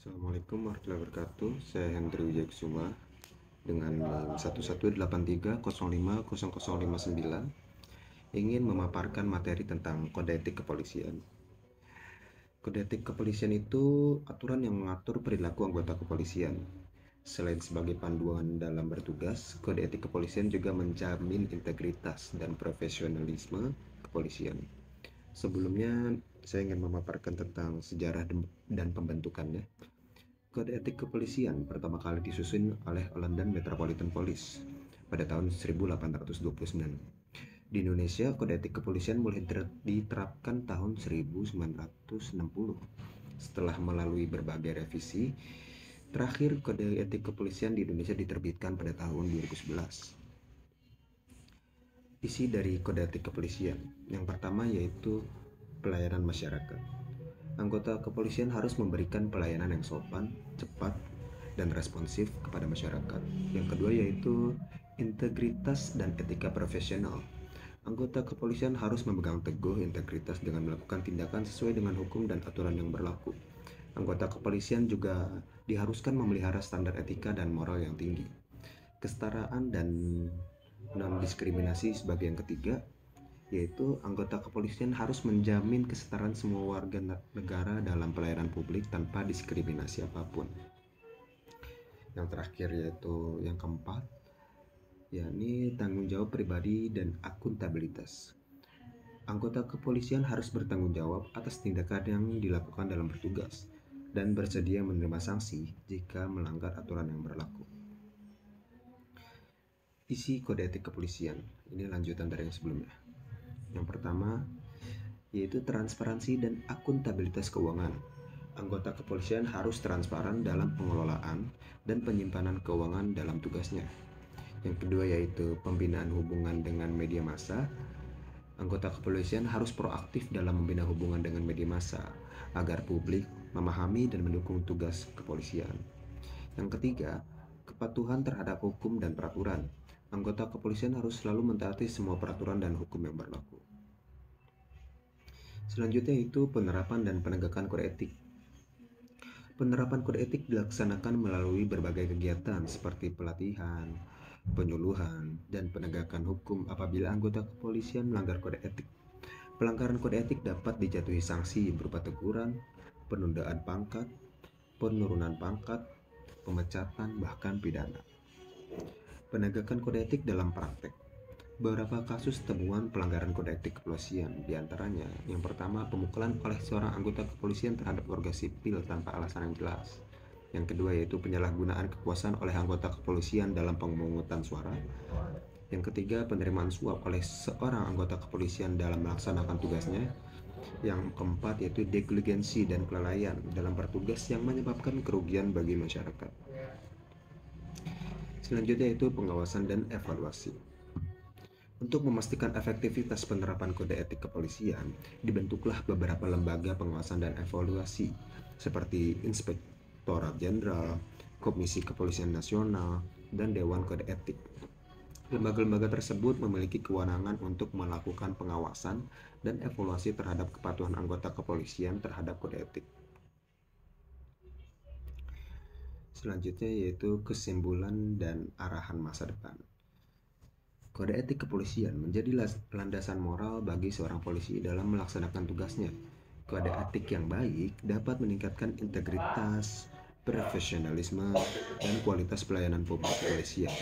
Assalamualaikum warahmatullahi wabarakatuh. Saya Hendri Wijayakusuma dengan NIM 1183050059 ingin memaparkan materi tentang kode etik kepolisian. Kode etik kepolisian itu aturan yang mengatur perilaku anggota kepolisian. Selain sebagai panduan dalam bertugas, kode etik kepolisian juga menjamin integritas dan profesionalisme kepolisian. Sebelumnya, saya ingin memaparkan tentang sejarah dan pembentukannya. Kode etik kepolisian pertama kali disusun oleh London Metropolitan Police pada tahun 1829. Di Indonesia, kode etik kepolisian mulai diterapkan tahun 1960. Setelah melalui berbagai revisi, terakhir kode etik kepolisian di Indonesia diterbitkan pada tahun 2011. Isi dari kode etik kepolisian yang pertama yaitu pelayanan masyarakat. Anggota kepolisian harus memberikan pelayanan yang sopan, cepat, dan responsif kepada masyarakat. Yang kedua yaitu integritas dan etika profesional. Anggota kepolisian harus memegang teguh integritas dengan melakukan tindakan sesuai dengan hukum dan aturan yang berlaku. Anggota kepolisian juga diharuskan memelihara standar etika dan moral yang tinggi. Kesetaraan dan non-diskriminasi sebagai yang ketiga, yaitu anggota kepolisian harus menjamin kesetaraan semua warga negara dalam pelayanan publik tanpa diskriminasi apapun. Yang terakhir yaitu yang keempat, yakni tanggung jawab pribadi dan akuntabilitas. Anggota kepolisian harus bertanggung jawab atas tindakan yang dilakukan dalam bertugas dan bersedia menerima sanksi jika melanggar aturan yang berlaku. Isi kode etik kepolisian, ini lanjutan dari yang sebelumnya. Yang pertama, yaitu transparansi dan akuntabilitas keuangan. Anggota kepolisian harus transparan dalam pengelolaan dan penyimpanan keuangan dalam tugasnya. Yang kedua yaitu pembinaan hubungan dengan media massa. Anggota kepolisian harus proaktif dalam membina hubungan dengan media massa agar publik memahami dan mendukung tugas kepolisian. Yang ketiga, kepatuhan terhadap hukum dan peraturan. Anggota kepolisian harus selalu mentaati semua peraturan dan hukum yang berlaku. Selanjutnya itu penerapan dan penegakan kode etik. Penerapan kode etik dilaksanakan melalui berbagai kegiatan seperti pelatihan, penyuluhan, dan penegakan hukum apabila anggota kepolisian melanggar kode etik. Pelanggaran kode etik dapat dijatuhi sanksi berupa teguran, penundaan pangkat, penurunan pangkat, pemecatan, bahkan pidana. Penegakan kode etik dalam praktek. Beberapa kasus temuan pelanggaran kode etik kepolisian, diantaranya yang pertama pemukulan oleh seorang anggota kepolisian terhadap warga sipil tanpa alasan yang jelas. Yang kedua yaitu penyalahgunaan kekuasaan oleh anggota kepolisian dalam pemungutan suara. Yang ketiga penerimaan suap oleh seorang anggota kepolisian dalam melaksanakan tugasnya. Yang keempat yaitu negligensi dan kelalaian dalam bertugas yang menyebabkan kerugian bagi masyarakat. Selanjutnya yaitu pengawasan dan evaluasi. Untuk memastikan efektivitas penerapan kode etik kepolisian, dibentuklah beberapa lembaga pengawasan dan evaluasi seperti Inspektorat Jenderal, Komisi Kepolisian Nasional, dan Dewan Kode Etik. Lembaga-lembaga tersebut memiliki kewenangan untuk melakukan pengawasan dan evaluasi terhadap kepatuhan anggota kepolisian terhadap kode etik. Selanjutnya yaitu kesimpulan dan arahan masa depan. Kode etik kepolisian menjadi landasan moral bagi seorang polisi dalam melaksanakan tugasnya. Kode etik yang baik dapat meningkatkan integritas, profesionalisme, dan kualitas pelayanan publik kepolisian.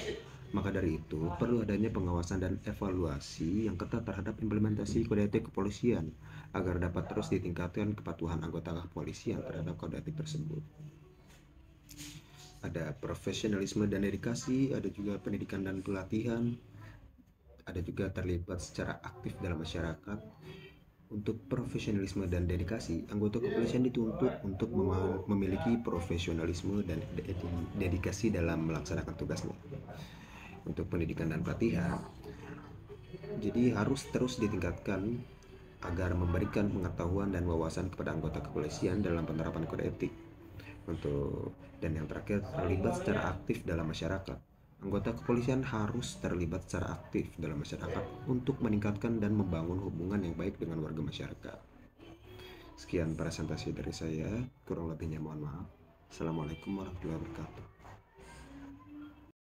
Maka dari itu, perlu adanya pengawasan dan evaluasi yang ketat terhadap implementasi kode etik kepolisian agar dapat terus ditingkatkan kepatuhan anggota kepolisian terhadap kode etik tersebut. Ada profesionalisme dan dedikasi, ada juga pendidikan dan pelatihan, ada juga terlibat secara aktif dalam masyarakat. Untuk profesionalisme dan dedikasi, anggota kepolisian dituntut untuk memiliki profesionalisme dan dedikasi dalam melaksanakan tugasnya. Untuk pendidikan dan pelatihan, jadi harus terus ditingkatkan agar memberikan pengetahuan dan wawasan kepada anggota kepolisian dalam penerapan kode etik. Dan yang terakhir, terlibat secara aktif dalam masyarakat. Anggota kepolisian harus terlibat secara aktif dalam masyarakat untuk meningkatkan dan membangun hubungan yang baik dengan warga masyarakat. Sekian presentasi dari saya, kurang lebihnya mohon maaf. Assalamualaikum warahmatullahi wabarakatuh.